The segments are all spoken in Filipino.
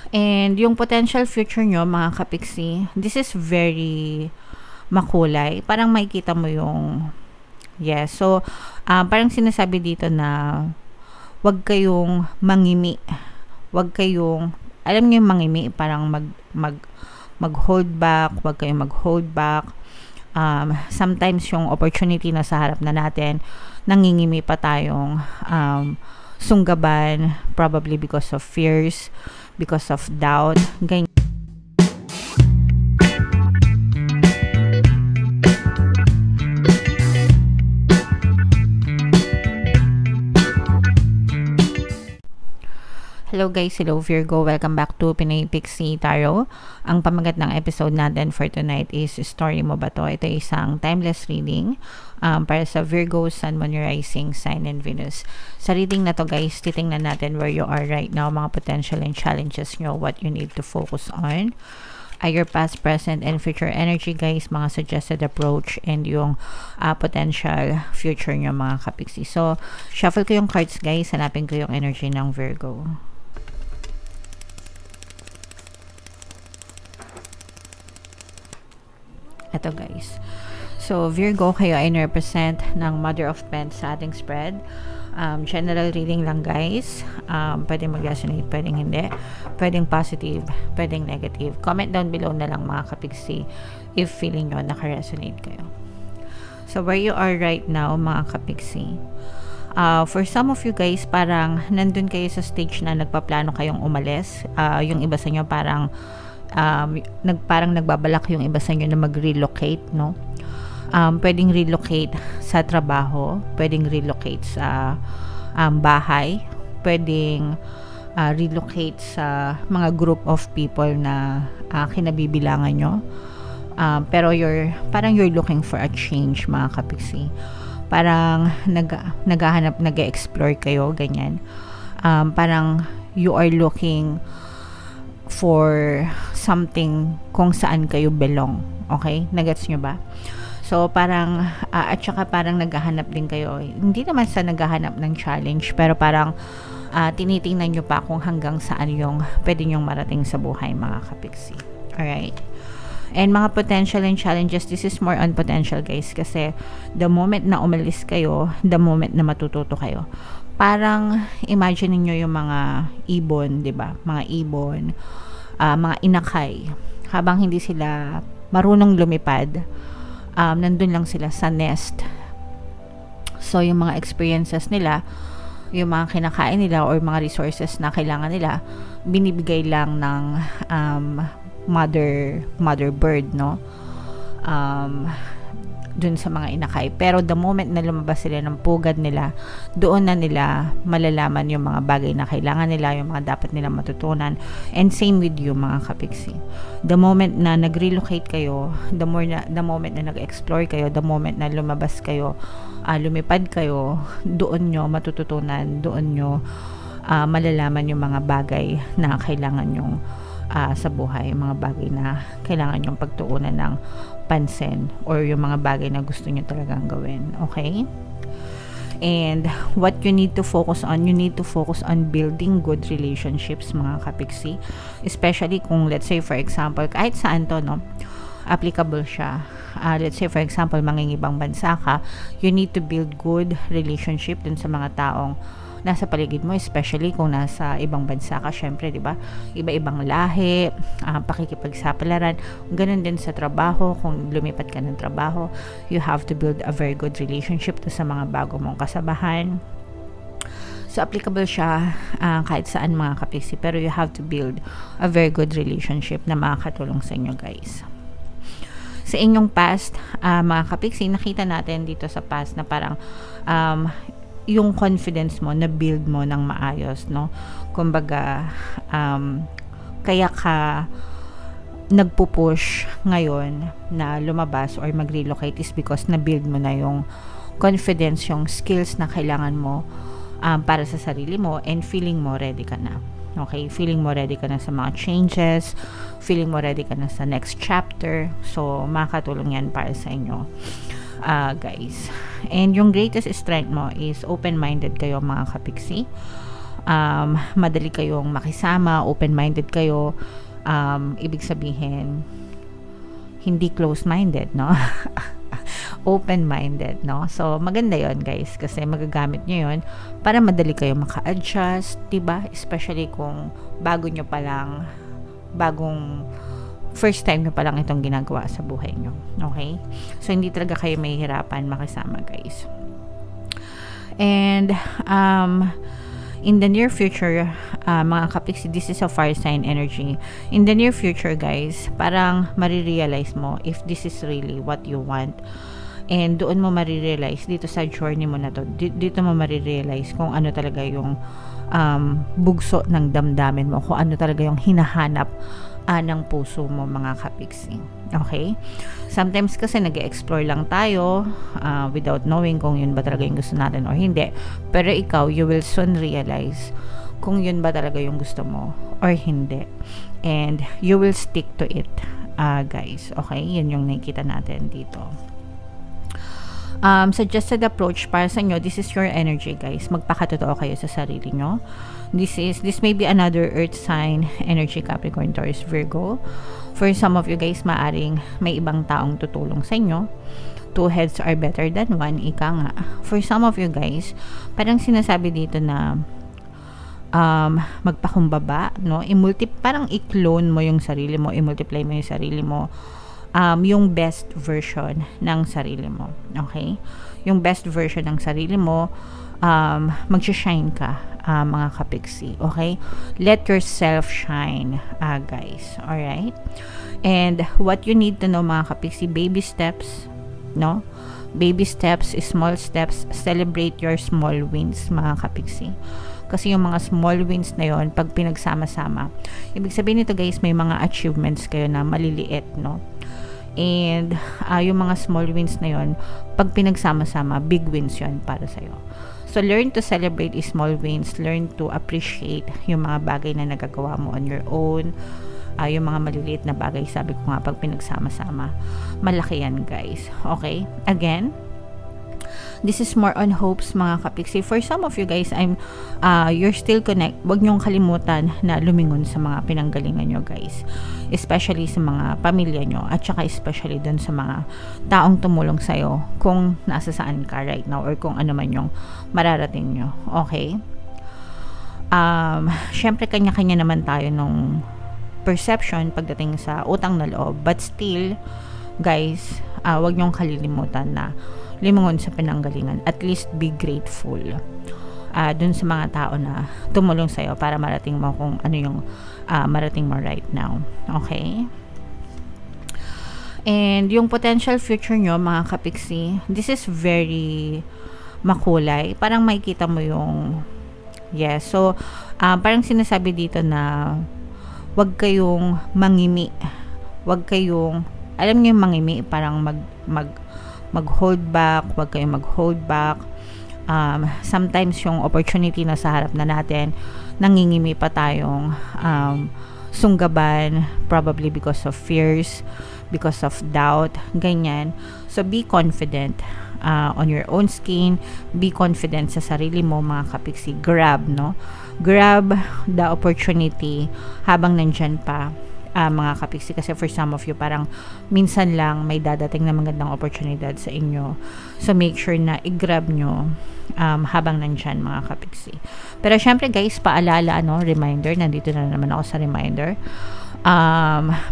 And yung potential future nyo, mga kapiksi, this is very makulay. Parang makikita mo yung, yes. So, parang sinasabi dito na wag kayong mangimi. Wag kayong, alam niyo yung mangimi, parang mag-hold back. Wag kayong mag-hold back. Sometimes yung opportunity na sa harap na natin, nangingimi pa tayong sunggaban, probably because of fears, because of doubt, ganyan. Hello guys, hello Virgo, welcome back to Pinoy Pixie Tarot. Ang pamagat ng episode natin for tonight is Story Mo Ba To? Ito ay isang timeless reading para sa Virgo, Sun, Moon, Rising, Sign, and Venus. Sa reading na to guys, titingnan natin where you are right now, mga potential and challenges nyo, what you need to focus on. Your past, present, and future energy guys, mga suggested approach, and yung potential future nyo mga kapiksi. So, shuffle ko yung cards guys, hanapin ko yung energy ng Virgo. Ito guys. So, Virgo, kayo ay represent ng Mother of Pentacles sa ating spread. General reading lang guys. Pwedeng mag-resonate, pwedeng hindi. Pwedeng positive, pwedeng negative. Comment down below na lang mga kapiksi if feeling nyo naka-resonate kayo. So, where you are right now mga kapiksi. For some of you guys, parang nandun kayo sa stage na nagpaplano kayong umalis. Yung iba sa inyo parang parang nagbabalak yung iba sa inyo na mag-relocate, no? Pwedeng relocate sa trabaho, pwedeng relocate sa bahay, pwedeng relocate sa mga group of people na kinabibilangan nyo. Pero parang you're looking for a change mga kapiksi. Parang naghahanap, nag-explore kayo, ganyan. Parang you are looking for something kung saan kayo belong. Okay? Nagets nyo ba? So, parang, at saka parang naghahanap din kayo. Hindi naman sa naghahanap ng challenge, pero parang tinitingnan nyo pa kung hanggang saan yung pwede nyong marating sa buhay, mga kapiksi. Alright? And mga potential and challenges, this is more on potential, guys. Kasi, the moment na umalis kayo, the moment na matututo kayo. Parang, imagine niyo yung mga ibon, di ba? Mga ibon, mga inakay. Habang hindi sila marunong lumipad, nandun lang sila sa nest. So, yung mga experiences nila, yung mga kinakain nila or mga resources na kailangan nila, binibigay lang ng mother bird, no? Dun sa mga inakay. Pero the moment na lumabas sila ng pugad nila, doon na nila malalaman yung mga bagay na kailangan nila, yung mga dapat nila matutunan. And same with you mga kapiksi. The moment na nag-relocate kayo, the moment na nag-explore kayo, the moment na lumabas kayo, lumipad kayo, doon nyo matututunan, doon nyo malalaman yung mga bagay na kailangan nyong sa buhay, mga bagay na kailangan yung pagtuunan ng pansin or yung mga bagay na gusto nyo talagang gawin. Okay? And what you need to focus on, you need to focus on building good relationships mga kapiksi. Especially kung let's say for example, kahit saan to, no? Applicable siya. Let's say for example, mangingibang bansa ka, you need to build good relationship dun sa mga taong nasa paligid mo, especially kung nasa ibang bansa ka, syempre, di ba? Iba-ibang lahi, pakikipagsapalaran, ganun din sa trabaho, kung lumipat ka ng trabaho, you have to build a very good relationship to sa mga bago mong kasabahan. So, applicable siya kahit saan mga kapiksi, pero you have to build a very good relationship na makakatulong sa inyo, guys. Sa inyong past, mga kapiksi, nakita natin dito sa past na parang yung confidence mo na build mo ng maayos, no? Kumbaga, kaya ka nagpupush ngayon na lumabas or mag-relocate is because na-build mo na yung confidence, yung skills na kailangan mo para sa sarili mo, and feeling mo ready ka na. Okay? Feeling mo ready ka na sa mga changes, feeling mo ready ka na sa next chapter. So, makakatulong yan para sa inyo. Guys. And yung greatest strength mo is open-minded kayo mga kapiksi. madali kayong makisama, open-minded kayo, ibig sabihin, hindi close-minded, no? Open-minded, no? So, maganda yon guys, kasi magagamit nyo yon para madali kayo maka-adjust, diba? Especially kung bagong first time nyo pa lang itong ginagawa sa buhay nyo, okay? So, hindi talaga kayo mahihirapan makisama, guys. And, in the near future, mga kapiksi, this is a fire sign energy. In the near future, guys, parang marirealize mo if this is really what you want. And doon mo marirealize, dito sa journey mo na to, dito mo marirealize kung ano talaga yung bugso ng damdamin mo, kung ano talaga yung hinahanap ng puso mo, mga kapiksi. Okay? Sometimes kasi nag-explore lang tayo without knowing kung yun ba talaga yung gusto natin or hindi. Pero ikaw, you will soon realize kung yun ba talaga yung gusto mo or hindi. And you will stick to it, guys. Okay? Yun yung nakikita natin dito. Suggested approach para sa inyo, this is your energy, guys. Magpakatotoo kayo sa sarili nyo. This may be another earth sign energy, Capricorn, Taurus, Virgo. For some of you guys, maaring may ibang taong tutulong sa inyo. Two heads are better than one, ika nga. For some of you guys, parang sinasabi dito na magpakumbaba, no? Parang i-clone mo yung sarili mo, i-multiply mo yung sarili mo. Yung best version ng sarili mo. Okay? Yung best version ng sarili mo, mag-shine ka, mga kapiksi. Okay? Let yourself shine, guys. Alright? And what you need to know, mga kapiksi, baby steps, no? Baby steps, small steps, celebrate your small wins, mga kapiksi. Kasi yung mga small wins na yon, pag pinagsama-sama, ibig sabihin nito, guys, may mga achievements kayo na maliliit, no? And yung mga small wins na yon, pag pinagsama-sama, big wins yon para sa'yo. So, learn to celebrate small wins. Learn to appreciate yung mga bagay na nagagawa mo on your own. Yung mga maliliit na bagay, sabi ko nga, pag pinagsama-sama, malaki yan, guys. Okay? Again, this is more on hopes, mga kapiksi. For some of you guys, you're still wag nyong kalimutan na lumingon sa mga pinanggalingan nyo, guys. Especially sa mga pamilya nyo, at saka especially dun sa mga taong tumulong sa'yo kung nasa saan ka right now or kung ano man yung mararating nyo. Okay? Syempre, kanya-kanya naman tayo nung perception pagdating sa utang na loob. But still, guys, wag nyong kalilimutan na limungon sa pinanggalingan. At least be grateful dun sa mga tao na tumulong sa'yo para marating mo kung ano yung marating mo right now. Okay? And yung potential future nyo, mga kapiksi, this is very makulay. Parang makikita mo yung yes. So, parang sinasabi dito na wag kayong mangimi. Wag kayong, alam niyo yung mangimi, parang mag-hold back, wag kayong mag-hold back. Sometimes yung opportunity na sa harap na natin, nangingimi pa tayong sunggaban, probably because of fears, because of doubt, ganyan. So, be confident on your own skin, be confident sa sarili mo, mga kapiksi. Grab, no? Grab the opportunity habang nandyan pa, mga kapiksi, kasi for some of you, parang minsan lang may dadating na magandang oportunidad sa inyo. So, make sure na i-grab nyo habang nandyan, mga kapiksi. Pero, syempre, guys, paalala, reminder, nandito na naman ako sa reminder.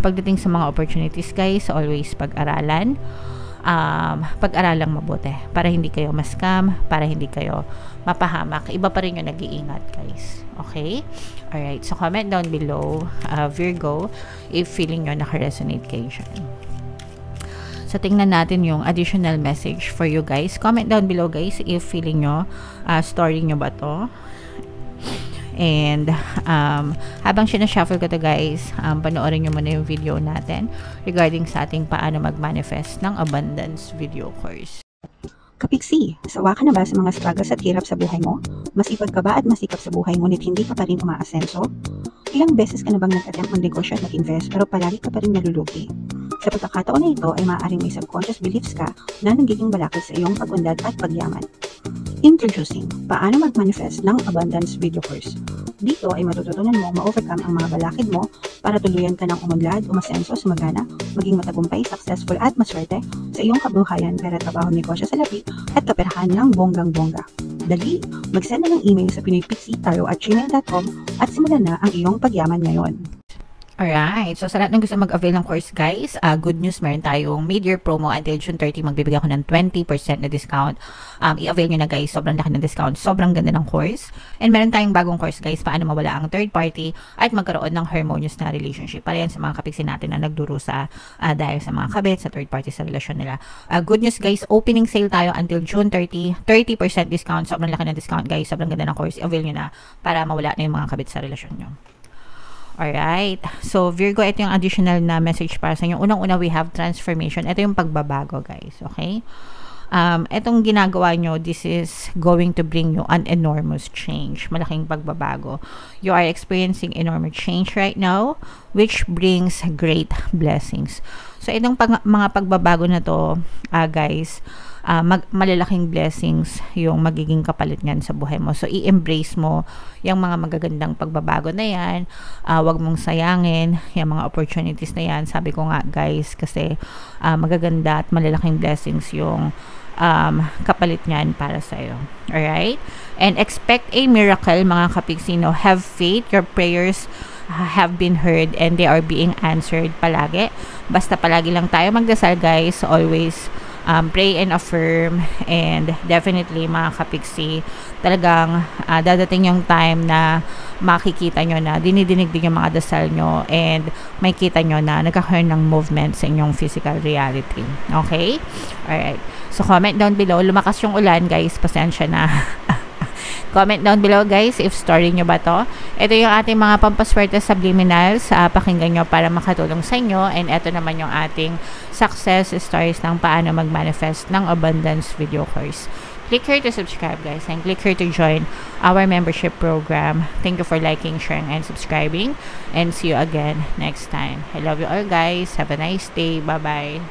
Pagdating sa mga opportunities, guys, always pag-aralan. Pag-aralang mabuti para hindi kayo ma-scam, para hindi kayo mapahamak. Iba pa rin yung nag-iingat, guys. Okay? Alright. So, comment down below, Virgo, if feeling nyo naka-resonate kayo dyan. So, tingnan natin yung additional message for you guys. Comment down below, guys, if feeling nyo, story nyo ba to? And habang sinashuffle ko to, guys, panoorin nyo muna yung video natin regarding sa ating paano mag-manifest ng abundance video course. Kapiksi, sawa ka na ba sa mga struggles at hirap sa buhay mo? Masipag ka ba at masikap sa buhay ngunit hindi ka pa rin umaasenso? Ilang beses ka na bang nag-attempt mag-negosyo at mag-invest pero palagi ka pa rin nalulugi? Sa pagkakataon na ito ay maaaring may subconscious beliefs ka na nagiging balakid sa iyong pag-unlad at pagyaman. Introducing, paano mag-manifest ng abundance video course. Dito ay matututunan mo ma-overcome ang mga balakid mo para tuluyan ka ng umunlad, umasenso, sumagana, maging matagumpay, successful at maswerte sa iyong kabuhayan, pera, trabaho, negosyo sa labi at kaperahan ng bonggang-bongga. Dali, mag-send na ng email sa pinoypixie@gmail.com at simulan na ang iyong pagyaman ngayon. Alright, so sa lahat ng gusto mag-avail ng course guys, good news, meron tayong mid-year promo until June 30, magbibigay ako ng 20% na discount. I-avail nyo na guys, sobrang laki ng discount, sobrang ganda ng course. And meron tayong bagong course guys, paano mawala ang third party at magkaroon ng harmonious na relationship. Para yan sa mga kapiksin natin na nagdurusa dahil sa mga kabit, sa third party, sa relasyon nila. Good news guys, opening sale tayo until June 30, 30% discount, sobrang laki ng discount guys, sobrang ganda ng course. I-avail nyo na para mawala na yung mga kabit sa relasyon nyo. Alright. So, Virgo, ito yung additional na message para sa inyo. Unang-una, we have transformation. Ito yung pagbabago, guys. Okay? Itong ginagawa nyo, this is going to bring you an enormous change. Malaking pagbabago. You are experiencing enormous change right now, which brings great blessings. So, itong mga pagbabago na to, guys, malalaking blessings yung magiging kapalit niyan sa buhay mo. So, i-embrace mo yung mga magagandang pagbabago na yan. Wag mong sayangin yung mga opportunities na yan. Sabi ko nga, guys, kasi magaganda at malalaking blessings yung kapalit niyan para sa'yo. Alright? And expect a miracle, mga kapiksino. Have faith. Your prayers have been heard and they are being answered palagi. Basta palagi lang tayo magdasal, guys. Always pray and affirm, and definitely mga kapiksi, talagang dadating yung time na makikita nyo na dinidinig din yung mga dasal nyo and may kita nyo na nagkakaroon ng movement sa inyong physical reality. Okay? Alright. So, comment down below. Lumakas yung ulan, guys. Pasensya na. Comment down below guys if story nyo ba to. Ito yung ating mga pampaswerte subliminals. Pakinggan nyo para makatulong sa inyo. And ito naman yung ating success stories ng paano mag-manifest ng abundance video course. Click here to subscribe guys and click here to join our membership program. Thank you for liking, sharing, and subscribing. And see you again next time. I love you all guys. Have a nice day. Bye-bye.